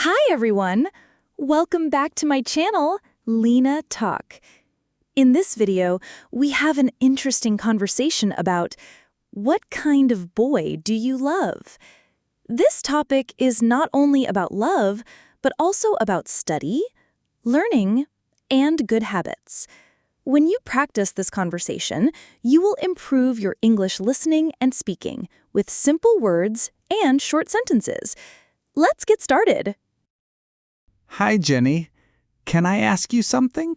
Hi everyone! Welcome back to my channel, Lina Talk. In this video, we have an interesting conversation about what kind of boy do you love? This topic is not only about love, but also about study, learning, and good habits. When you practice this conversation, you will improve your English listening and speaking with simple words and short sentences. Let's get started. Hi, Jenny. Can I ask you something?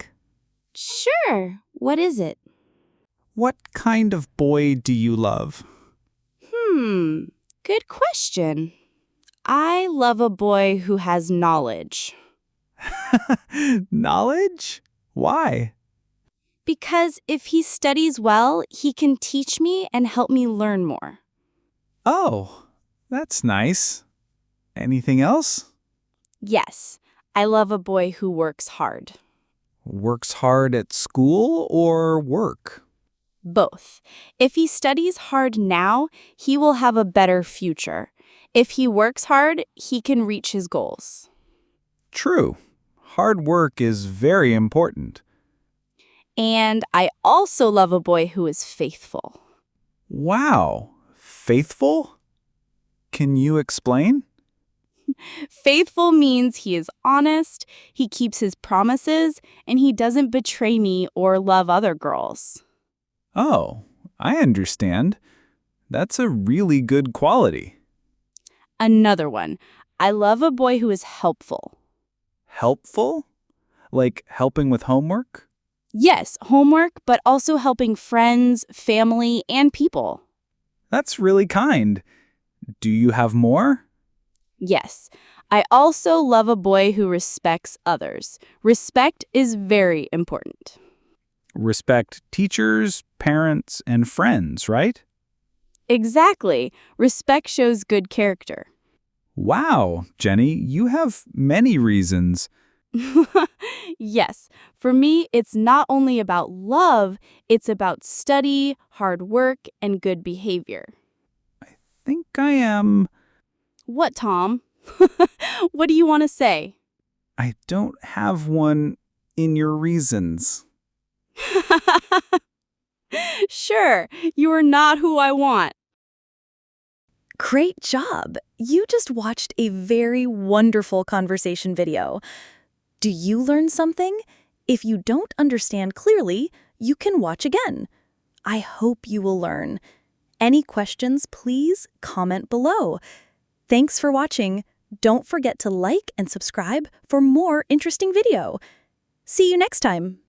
Sure. What is it? What kind of boy do you love? Good question. I love a boy who has knowledge. Knowledge? Why? Because if he studies well, he can teach me and help me learn more. Oh, that's nice. Anything else? Yes, I love a boy who works hard. Works hard at school or work? Both. If he studies hard now, he will have a better future. If he works hard, he can reach his goals. True. Hard work is very important. And I also love a boy who is faithful. Wow. Faithful? Can you explain? Faithful means he is honest, he keeps his promises, and he doesn't betray me or love other girls. Oh, I understand. That's a really good quality. Another one. I love a boy who is helpful. Helpful? Like helping with homework? Yes, homework, but also helping friends, family, and people. That's really kind. Do you have more? Yes, I also love a boy who respects others. Respect is very important. Respect teachers, parents, and friends, right? Exactly. Respect shows good character. Wow, Jenny, you have many reasons. Yes, for me, it's not only about love, it's about study, hard work, and good behavior. Think I am... What, Tom? What do you want to say? I don't have one in your reasons. Sure, you are not who I want. Great job! You just watched a very wonderful conversation video. Do you learn something? If you don't understand clearly, you can watch again. I hope you will learn. Any questions, please comment below. Thanks for watching. Don't forget to like and subscribe for more interesting video. See you next time.